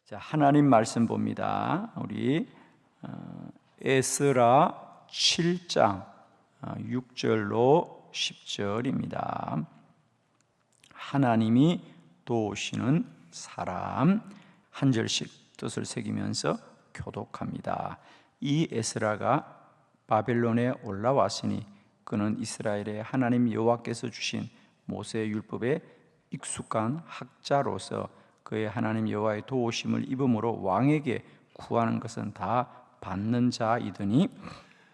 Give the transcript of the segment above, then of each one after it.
자, 하나님 말씀 봅니다. 우리 에스라 7장 6절로 10절입니다. 하나님이 도우시는 사람, 한 절씩 뜻을 새기면서 교독합니다. 이 에스라가 바벨론에 올라왔으니 그는 이스라엘의 하나님 여호와께서 주신 모세의 율법에 익숙한 학자로서 그의 하나님 여호와의 도우심을 입음으로 왕에게 구하는 것은 다 받는 자이더니,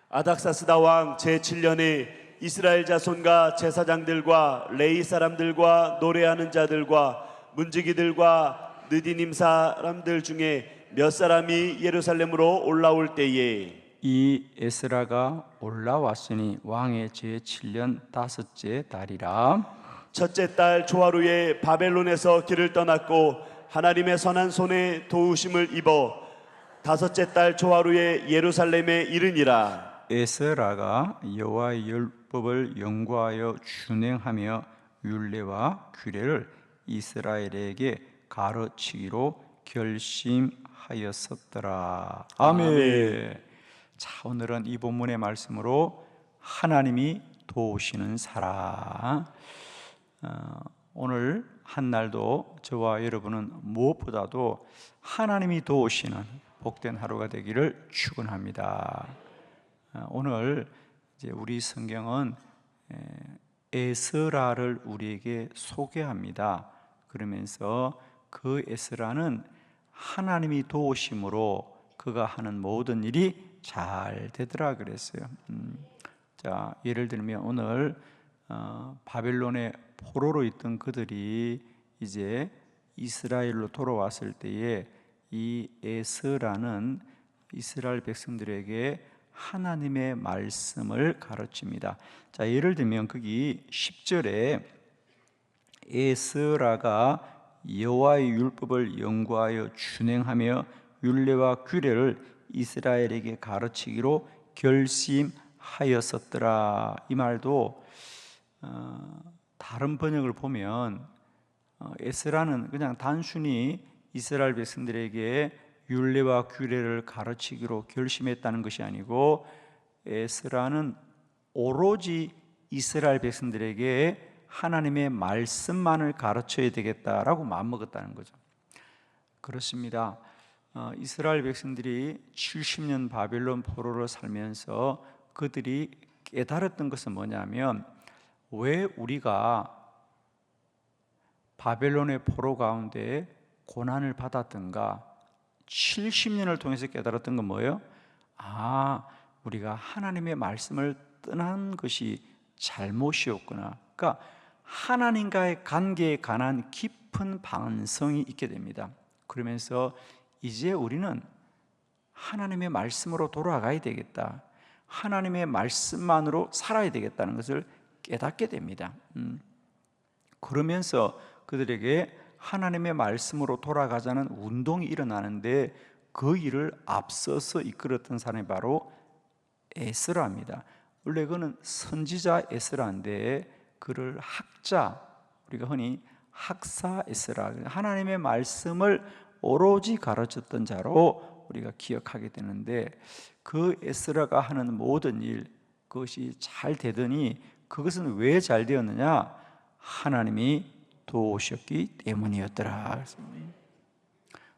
아닥사스다 왕 제7년에 이스라엘 자손과 제사장들과 레위 사람들과 노래하는 자들과 문지기들과 느디님 사람들 중에 몇 사람이 예루살렘으로 올라올 때에 이 에스라가 올라왔으니 왕의 제7년 다섯째 달이라. 첫째 달 조하루에 바벨론에서 길을 떠났고 하나님의 선한 손에 도우심을 입어 다섯째 달 조하루에 예루살렘에 이르니라. 에스라가 여호와의 율법을 연구하여 준행하며 율례와 규례를 이스라엘에게 가르치기로 결심하였었더라. 아멘. 자, 오늘은 이 본문의 말씀으로 하나님이 도우시는 사람. 오늘 한날도 저와 여러분은 무엇보다도 하나님이 도우시는 복된 하루가 되기를 축원합니다. 오늘 이제 우리 성경은 에스라를 우리에게 소개합니다. 그러면서 그 에스라는 하나님이 도우심으로 그가 하는 모든 일이 잘 되더라 그랬어요. 자, 예를 들면 오늘 바벨론의 포로로 있던 그들이 이제 이스라엘로 돌아왔을 때에 이 에스라는 이스라엘 백성들에게 하나님의 말씀을 가르칩니다. 자, 예를 들면 거기 10절에 에스라가 여호와의 율법을 연구하여 준행하며 율례와 규례를 이스라엘에게 가르치기로 결심하였었더라. 이 말도 다른 번역을 보면 에스라는 그냥 단순히 이스라엘 백성들에게 율례와 규례를 가르치기로 결심했다는 것이 아니고, 에스라는 오로지 이스라엘 백성들에게 하나님의 말씀만을 가르쳐야 되겠다라고 마음먹었다는 거죠. 그렇습니다. 이스라엘 백성들이 70년 바벨론 포로로 살면서 그들이 깨달았던 것은 뭐냐면, 왜 우리가 바벨론의 포로 가운데 고난을 받았던가, 70년을 통해서 깨달았던 건 뭐예요? 우리가 하나님의 말씀을 떠난 것이 잘못이었구나. 그러니까 하나님과의 관계에 관한 깊은 반성이 있게 됩니다. 그러면서 이제 우리는 하나님의 말씀으로 돌아가야 되겠다, 하나님의 말씀만으로 살아야 되겠다는 것을 깨닫게 됩니다. 그러면서 그들에게 하나님의 말씀으로 돌아가자는 운동이 일어나는데, 그 일을 앞서서 이끌었던 사람이 바로 에스라입니다. 원래 그는 선지자 에스라인데 그를 학자, 우리가 흔히 학사 에스라, 하나님의 말씀을 오로지 가르쳤던 자로 우리가 기억하게 되는데, 그 에스라가 하는 모든 일, 그것이 잘 되더니 그것은 왜 잘 되었느냐? 하나님이 도우셨기 때문이었더라.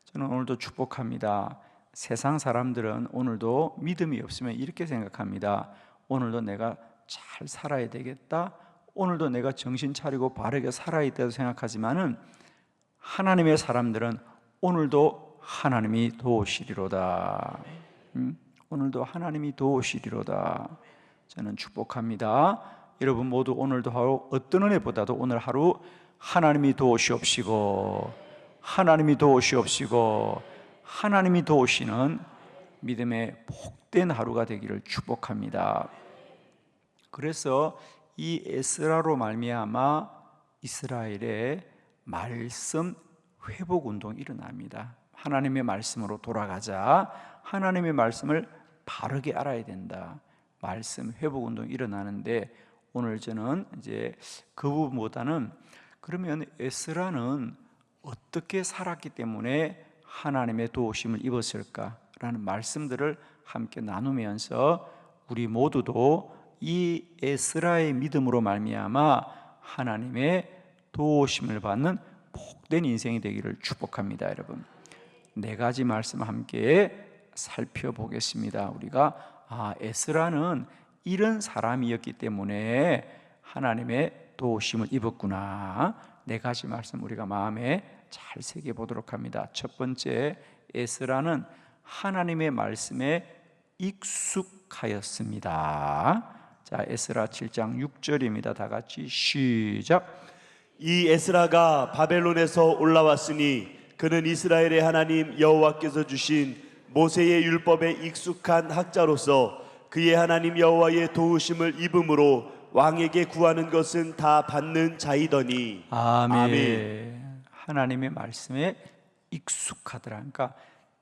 저는 오늘도 축복합니다. 세상 사람들은 오늘도 믿음이 없으면 이렇게 생각합니다. 오늘도 내가 잘 살아야 되겠다, 오늘도 내가 정신 차리고 바르게 살아야 된다고 생각하지만은, 하나님의 사람들은 오늘도 하나님이 도우시리로다. 오늘도 하나님이 도우시리로다. 저는 축복합니다. 여러분 모두 오늘도 하루 어떤 은혜보다도 오늘 하루 하나님이 도우시옵시고, 하나님이 도우시옵시고, 하나님이 도우시는 믿음의 복된 하루가 되기를 축복합니다. 그래서 이 에스라로 말미암아 이스라엘의 말씀 회복 운동이 일어납니다. 하나님의 말씀으로 돌아가자, 하나님의 말씀을 바르게 알아야 된다, 말씀 회복 운동이 일어나는데, 오늘 저는 이제 그 부분보다는, 그러면 에스라는 어떻게 살았기 때문에 하나님의 도우심을 입었을까라는 말씀들을 함께 나누면서 우리 모두도 이 에스라의 믿음으로 말미암아 하나님의 도우심을 받는 복된 인생이 되기를 축복합니다. 여러분, 네 가지 말씀 함께 살펴보겠습니다. 우리가 에스라는 이런 사람이었기 때문에 하나님의 도우심을 입었구나. 네 가지 말씀 우리가 마음에 잘 새겨보도록 합니다. 첫 번째, 에스라는 하나님의 말씀에 익숙하였습니다. 자, 에스라 7장 6절입니다. 다 같이 시작. 이 에스라가 바벨론에서 올라왔으니 그는 이스라엘의 하나님 여호와께서 주신 모세의 율법에 익숙한 학자로서 그의 하나님 여호와의 도우심을 입음으로 왕에게 구하는 것은 다 받는 자이더니. 아멘. 아멘. 하나님의 말씀에 익숙하더라. 그러니까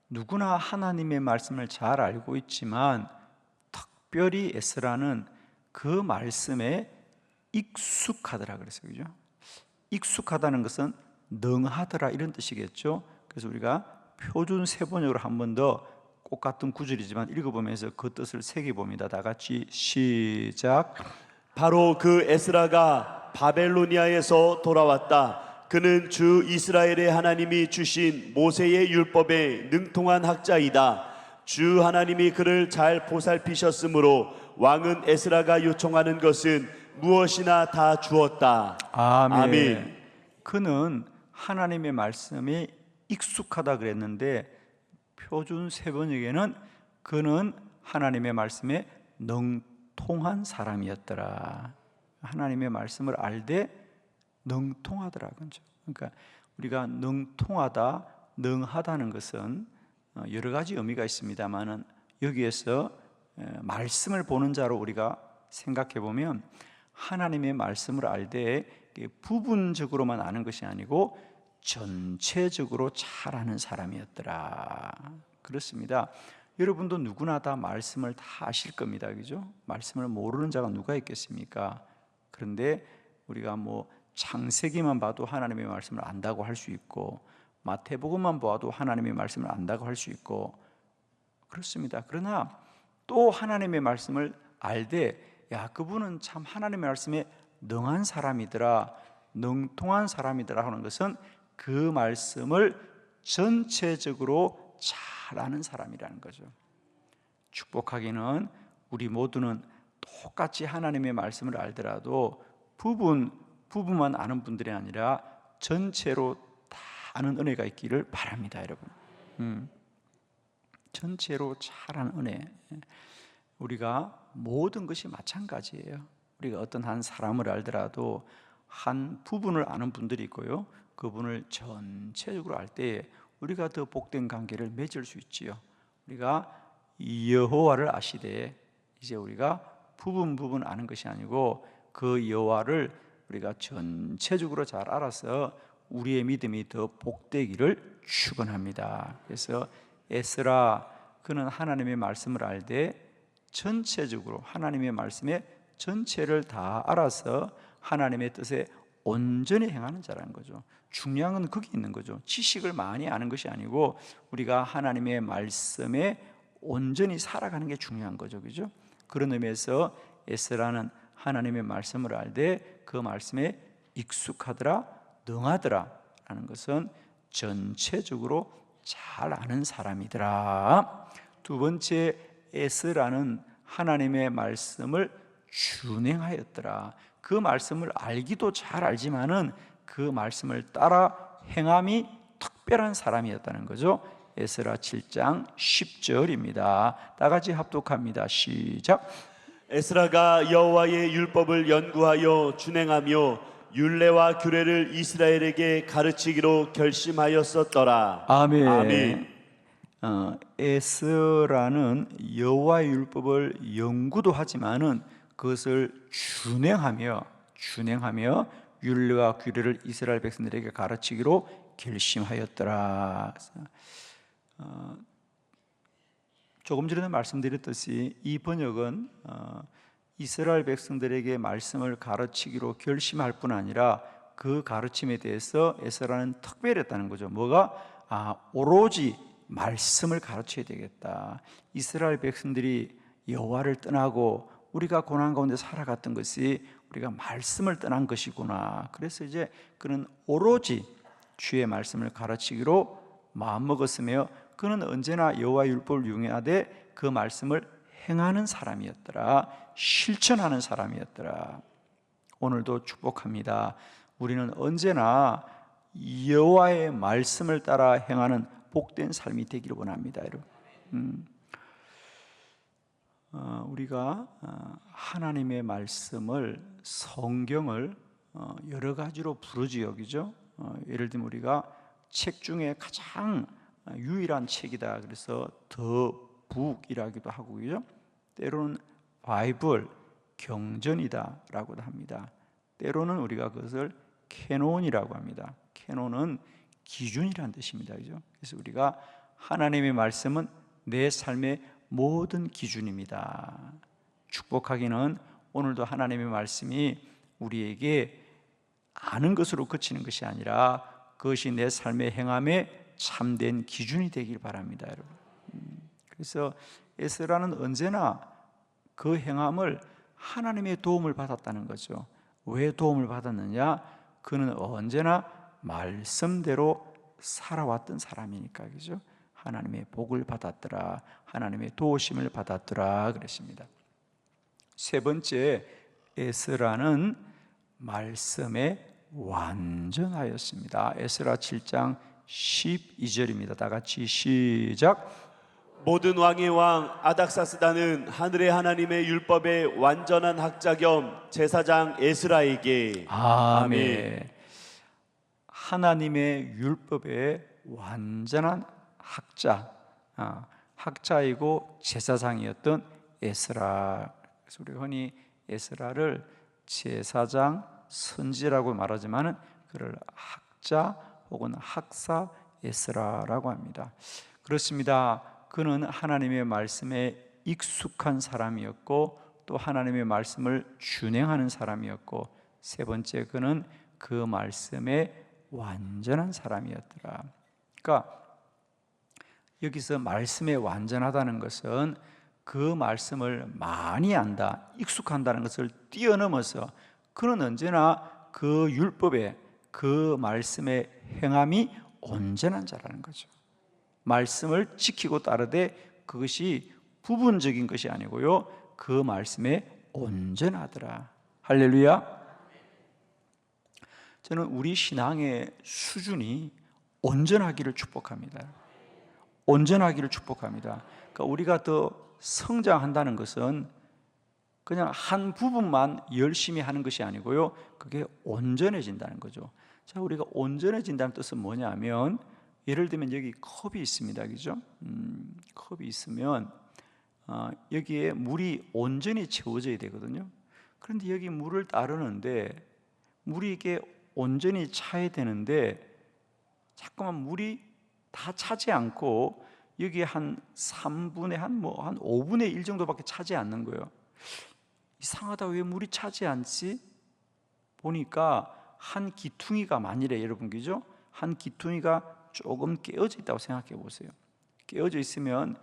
누구나 하나님의 말씀을 잘 알고 있지만 특별히 에스라는 그 말씀에 익숙하더라 그랬어요. 그죠? 익숙하다는 것은 능하더라 이런 뜻이겠죠. 그래서 우리가 표준 세번역으로 한 번 더 똑같은 구절이지만 읽어보면서 그 뜻을 새겨봅니다. 다 같이 시작. 바로 그 에스라가 바벨로니아에서 돌아왔다. 그는 주 이스라엘의 하나님이 주신 모세의 율법에 능통한 학자이다. 주 하나님이 그를 잘 보살피셨으므로 왕은 에스라가 요청하는 것은 무엇이나 다 주었다. 아멘. 아멘. 그는 하나님의 말씀에 익숙하다 그랬는데 표준 세번역에는 그는 하나님의 말씀에 능통한 사람이었더라. 하나님의 말씀을 알되 능통하더라. 그러니까 우리가 능통하다, 능하다는 것은 여러 가지 의미가 있습니다만은 여기에서 말씀을 보는 자로 우리가 생각해 보면 하나님의 말씀을 알되 부분적으로만 아는 것이 아니고 전체적으로 잘 아는 사람이었더라. 그렇습니다. 여러분도 누구나 다 말씀을 다 아실 겁니다. 그죠? 말씀을 모르는 자가 누가 있겠습니까? 그런데 우리가 창세기만 봐도 하나님의 말씀을 안다고 할 수 있고 마태복음만 봐도 하나님의 말씀을 안다고 할 수 있고 그렇습니다. 그러나 또 하나님의 말씀을 알되 그분은 참 하나님의 말씀에 능한 사람이더라, 능통한 사람이더라 하는 것은 그 말씀을 전체적으로 잘 아는 사람이라는 거죠. 축복하기는 우리 모두는 똑같이 하나님의 말씀을 알더라도 부분만 아는 분들이 아니라 전체로 다 아는 은혜가 있기를 바랍니다, 여러분. 전체로 잘 아는 은혜. 우리가 모든 것이 마찬가지예요. 우리가 어떤 한 사람을 알더라도 한 부분을 아는 분들이 있고요, 그분을 전체적으로 알 때에 우리가 더 복된 관계를 맺을 수 있지요. 우리가 여호와를 아시되 이제 우리가 부분 아는 것이 아니고 그 여호와를 우리가 전체적으로 잘 알아서 우리의 믿음이 더 복되기를 축원합니다. 그래서 에스라 그는 하나님의 말씀을 알되 전체적으로 하나님의 말씀의 전체를 다 알아서 하나님의 뜻에 온전히 행하는 자라는 거죠. 중요한 건 거기 있는 거죠. 지식을 많이 아는 것이 아니고 우리가 하나님의 말씀에 온전히 살아가는 게 중요한 거죠. 그죠? 그런 의미에서 에스라는 하나님의 말씀을 알되 그 말씀에 익숙하더라, 능하더라 라는 것은 전체적으로 잘 아는 사람이더라. 두 번째, 에스라는 하나님의 말씀을 준행하였더라. 그 말씀을 알기도 잘 알지만은 그 말씀을 따라 행함이 특별한 사람이었다는 거죠. 에스라 7장 10절입니다. 다 같이 합독합니다. 시작. 에스라가 여호와의 율법을 연구하여 준행하며 율례와 규례를 이스라엘에게 가르치기로 결심하였었더라. 아멘. 아멘. 에스라는 여호와의 율법을 연구도 하지만은 그것을 준행하며 율례와 규례를 이스라엘 백성들에게 가르치기로 결심하였더라. 조금 전에 말씀드렸듯이 이 번역은 이스라엘 백성들에게 말씀을 가르치기로 결심할 뿐 아니라 그 가르침에 대해서 에스라는 특별했다는 거죠. 뭐가? 오로지 말씀을 가르쳐야 되겠다. 이스라엘 백성들이 여호와를 떠나고 우리가 고난 가운데 살아갔던 것이 우리가 말씀을 떠난 것이구나. 그래서 이제 그는 오로지 주의 말씀을 가르치기로 마음먹었으며 그는 언제나 여호와 율법을 융해하되 그 말씀을 행하는 사람이었더라. 실천하는 사람이었더라. 오늘도 축복합니다. 우리는 언제나 여호와의 말씀을 따라 행하는 복된 삶이 되기를 원합니다, 여러분. 우리가 하나님의 말씀을, 성경을 여러 가지로 부르지 여기죠. 예를 들면 우리가 책 중에 가장 유일한 책이다. 그래서 더 북이라기도 하고, 그죠? 때로는 바이블, 경전이다라고도 합니다. 때로는 우리가 그것을 캐논이라고 합니다. 캐논은 기준이라는 뜻입니다, 그죠? 그래서 우리가 하나님의 말씀은 내 삶의 모든 기준입니다. 축복하기는 오늘도 하나님의 말씀이 우리에게 아는 것으로 그치는 것이 아니라 그것이 내 삶의 행함에 참된 기준이 되길 바랍니다, 여러분. 그래서 에스라는 언제나 그 행함을 하나님의 도움을 받았다는 거죠. 왜 도움을 받았느냐? 그는 언제나 말씀대로 살아왔던 사람이니까, 그죠? 하나님의 복을 받았더라, 하나님의 도우심을 받았더라 그랬습니다. 세 번째, 에스라는 말씀에 완전하였습니다. 에스라 7장 12절입니다. 다 같이 시작. 모든 왕의 왕 아닥사스다는 하늘의 하나님의 율법의 완전한 학자 겸 제사장 에스라에게 아멘. 하나님의 율법의 완전한 학자, 학자이고 제사장이었던 에스라. 그래서 우리 흔히 에스라를 제사장, 선지라고 말하지만은 그를 학자 혹은 학사 에스라라고 합니다. 그렇습니다. 그는 하나님의 말씀에 익숙한 사람이었고 또 하나님의 말씀을 준행하는 사람이었고, 세 번째, 그는 그 말씀에 완전한 사람이었더라. 그러니까 여기서 말씀에 완전하다는 것은 그 말씀을 많이 안다, 익숙한다는 것을 뛰어넘어서 그는 언제나 그 율법에, 그 말씀의 행함이 온전한 자라는 거죠. 말씀을 지키고 따르되 그것이 부분적인 것이 아니고요, 그 말씀에 온전하더라. 할렐루야. 저는 우리 신앙의 수준이 온전하기를 축복합니다. 온전하기를 축복합니다. 그러니까 우리가 더 성장한다는 것은 그냥 한 부분만 열심히 하는 것이 아니고요, 그게 온전해진다는 거죠. 자, 우리가 온전해진다는 뜻은 뭐냐면, 예를 들면 여기 컵이 있습니다, 그죠? 컵이 있으면 여기에 물이 온전히 채워져야 되거든요. 그런데 여기 물을 따르는데 물이 이게 온전히 차야 되는데 자꾸만 물이 다 차지 않고 여기 한 3분의 한 5분의 1 정도밖에 차지 않는 거예요. 이상하다, 왜 물이 차지 않지? 보니까 한 기퉁이가 만일에, 여러분, 그죠? 한 기퉁이가 조금 깨어져 있다고 생각해 보세요. 깨어져 있으면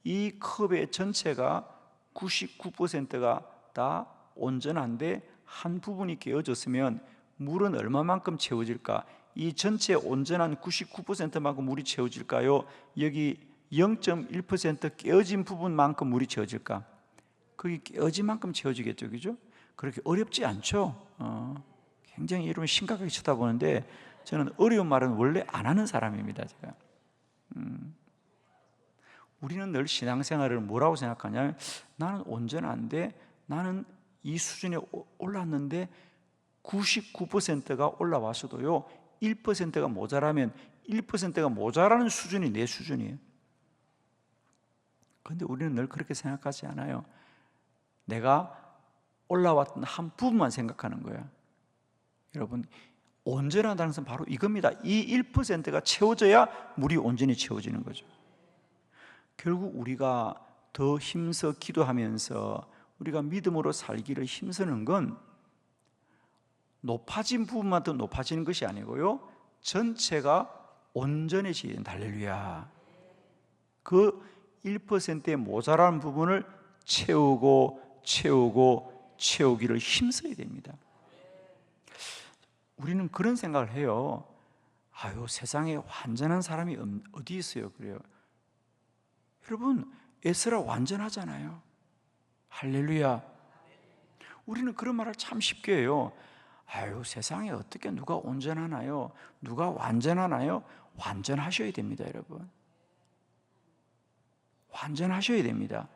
이 컵의 전체가 99%가 다 온전한데 한 부분이 깨어졌으면 물은 얼마만큼 채워질까? 이 전체 온전한 99%만큼 물이 채워질까요? 여기 0.1% 깨어진 부분만큼 물이 채워질까? 거기 깨어진 만큼 채워지겠죠, 그죠? 그렇게 어렵지 않죠? 굉장히 여러분 심각하게 쳐다보는데 저는 어려운 말은 원래 안 하는 사람입니다, 제가. 우리는 늘 신앙생활을 뭐라고 생각하냐면, 나는 온전한데, 나는 이 수준에 올랐는데 99%가 올라왔어도요 1%가 모자라면 1%가 모자라는 수준이 내 수준이에요. 그런데 우리는 늘 그렇게 생각하지 않아요. 내가 올라왔던 한 부분만 생각하는 거예요. 여러분, 온전하다는 것은 바로 이겁니다. 이 1%가 채워져야 물이 온전히 채워지는 거죠. 결국 우리가 더 힘써 기도하면서 우리가 믿음으로 살기를 힘쓰는 건 높아진 부분만 더 높아지는 것이 아니고요, 전체가 온전해져야 된다. 할렐루야. 그 1%의 모자란 부분을 채우기를 힘써야 됩니다. 우리는 그런 생각을 해요. 아유, 세상에 완전한 사람이 어디 있어요? 그래요. 여러분, 에스라 완전하잖아요. 할렐루야. 우리는 그런 말을 참 쉽게 해요. 아유, 세상에 어떻게 누가 온전하나요? 누가 완전하나요? 완전하셔야 됩니다, 여러분. 완전하셔야 됩니다.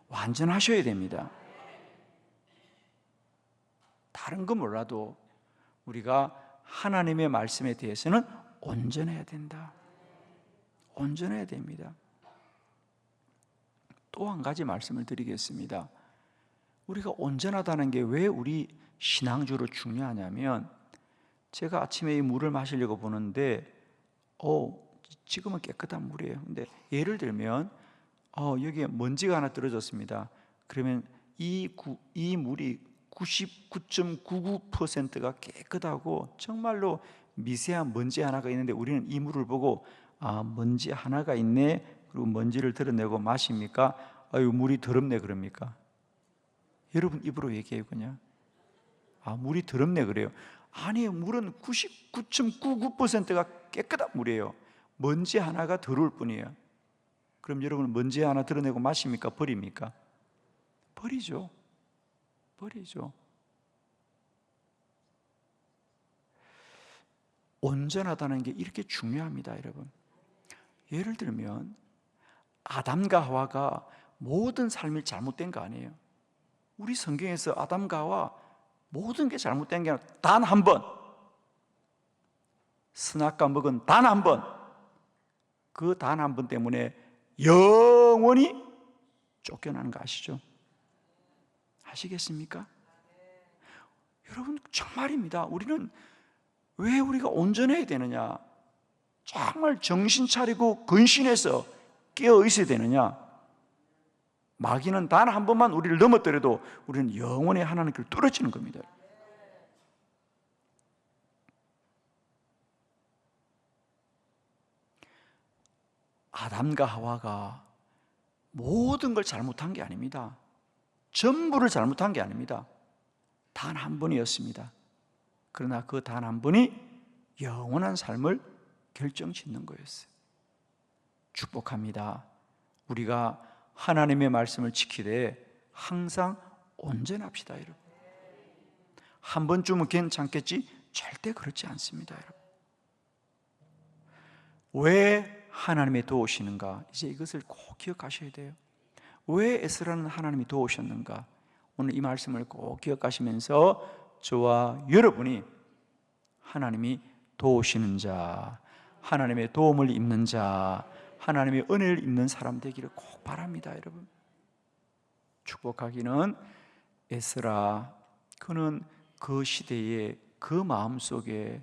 완전하셔야 됩니다. 다른 거 몰라도 우리가 하나님의 말씀에 대해서는 온전해야 된다. 온전해야 됩니다. 또 한 가지 말씀을 드리겠습니다. 우리가 온전하다는 게 왜 우리 신앙적으로 중요하냐면, 제가 아침에 이 물을 마시려고 보는데 지금은 깨끗한 물이에요. 근데 예를 들면 여기에 먼지가 하나 떨어졌습니다. 그러면 이 물이 99.99%가 깨끗하고 정말로 미세한 먼지 하나가 있는데, 우리는 이 물을 보고 먼지 하나가 있네, 그리고 먼지를 드러내고 마십니까? 아유, 물이 더럽네 그럽니까? 여러분 입으로 얘기해요. 그냥 물이 더럽네 그래요. 아니에요. 물은 99.99%가 깨끗한 물이에요. 먼지 하나가 더러울 뿐이에요. 그럼 여러분 먼지 하나 드러내고 마십니까? 버립니까? 버리죠. 온전하다는 게 이렇게 중요합니다, 여러분. 예를 들면 아담과 하와가 모든 삶이 잘못된 거 아니에요. 우리 성경에서 아담과 하와 모든 게 잘못된 게 아니라 단 한 번, 선악과 먹은 단 한 번, 그 단 한 번 때문에 영원히 쫓겨나는 거 아시죠? 아시겠습니까? 여러분 정말입니다. 우리는 왜 우리가 온전해야 되느냐? 정말 정신 차리고 근신해서 깨어 있어야 되느냐? 마귀는 단 한 번만 우리를 넘어뜨려도 우리는 영원히 하나님 길 뚫어지는 겁니다. 아담과 하와가 모든 걸 잘못한 게 아닙니다. 전부를 잘못한 게 아닙니다. 단 한 번이었습니다. 그러나 그 단 한 번이 영원한 삶을 결정짓는 거였어요. 축복합니다. 우리가 하나님의 말씀을 지키되 항상 온전합시다, 여러분. 한 번쯤은 괜찮겠지? 절대 그렇지 않습니다, 여러분. 왜 하나님이 도우시는가? 이제 이것을 꼭 기억하셔야 돼요. 왜 에스라는 하나님이 도우셨는가? 오늘 이 말씀을 꼭 기억하시면서 저와 여러분이 하나님이 도우시는 자, 하나님의 도움을 입는 자, 하나님의 은혜를 입는 사람 되기를 꼭 바랍니다, 여러분. 축복하기는 에스라, 그는 그 시대에 그 마음속에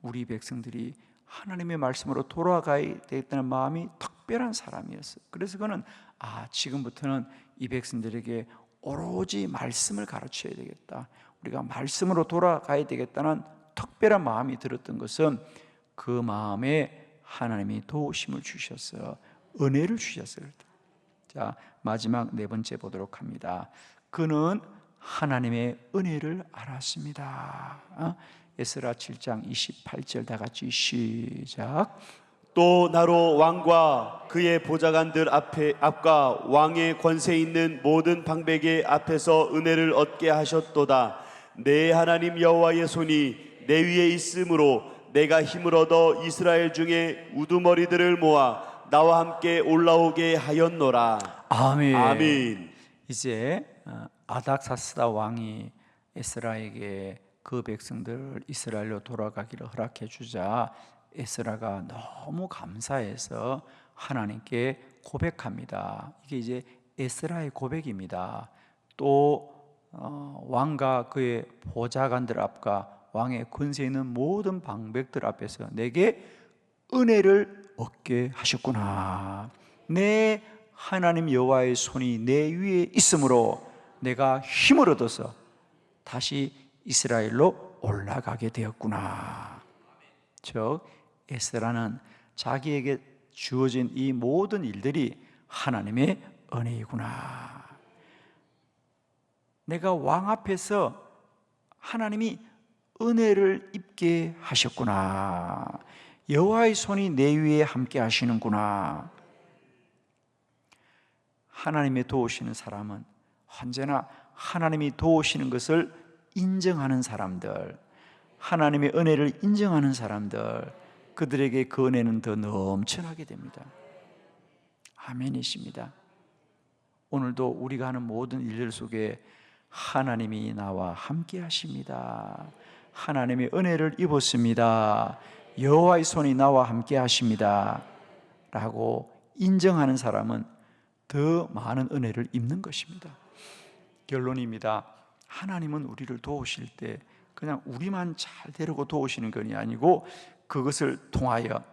우리 백성들이 하나님의 말씀으로 돌아가야 되겠다는 마음이 특별한 사람이었어요. 그래서 그는 지금부터는 이 백성들에게 오로지 말씀을 가르쳐야 되겠다, 우리가 말씀으로 돌아가야 되겠다는 특별한 마음이 들었던 것은 그 마음에 하나님이 도우심을 주셨어요. 은혜를 주셨어요. 자, 마지막 네 번째 보도록 합니다. 그는 하나님의 은혜를 알았습니다. 에스라 7장 28절 다 같이 시작. 또 나로 왕과 그의 보좌관들 앞과 왕의 권세 있는 모든 방백의 앞에서 은혜를 얻게 하셨도다. 내 하나님 여호와의 손이 내 위에 있으므로 내가 힘을 얻어 이스라엘 중에 우두머리들을 모아 나와 함께 올라오게 하였노라. 아멘. 아멘. 이제 아닥사스다 왕이 에스라에게 그 백성들 이스라엘로 돌아가기를 허락해 주자 에스라가 너무 감사해서 하나님께 고백합니다. 이게 이제 에스라의 고백입니다. 또 왕과 그의 보좌관들 앞과 왕의 권세 있는 모든 방백들 앞에서 내게 은혜를 얻게 하셨구나. 내 하나님 여호와의 손이 내 위에 있으므로 내가 힘을 얻어서 다시 이스라엘로 올라가게 되었구나. 즉 에스라는 자기에게 주어진 이 모든 일들이 하나님의 은혜이구나. 내가 왕 앞에서 하나님이 은혜를 입게 하셨구나. 여호와의 손이 내 위에 함께 하시는구나. 하나님의 도우시는 사람은 언제나 하나님이 도우시는 것을 인정하는 사람들, 하나님의 은혜를 인정하는 사람들, 그들에게 그 은혜는 더 넘쳐나게 됩니다. 아멘이십니다. 오늘도 우리가 하는 모든 일들 속에 하나님이 나와 함께 하십니다. 하나님의 은혜를 입었습니다. 여호와의 손이 나와 함께 하십니다 라고 인정하는 사람은 더 많은 은혜를 입는 것입니다. 결론입니다. 하나님은 우리를 도우실 때 그냥 우리만 잘 되려고 도우시는 것이 아니고 그것을 통하여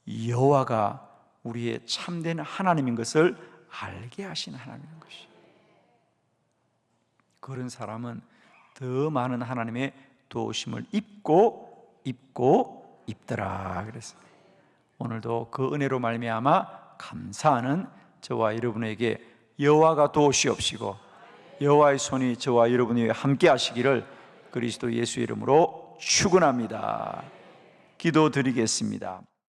여호와가 우리의 참된 하나님인 것을 알게 하시는 하나님인 것이. 그런 사람은 더 많은 하나님의 도우심을 입더라 그랬습니다. 오늘도 그 은혜로 말미암아 감사하는 저와 여러분에게 여호와가 도우시옵시고 여호와의 손이 저와 여러분이 함께 하시기를 그리스도 예수의 이름으로 축원합니다. 기도드리겠습니다.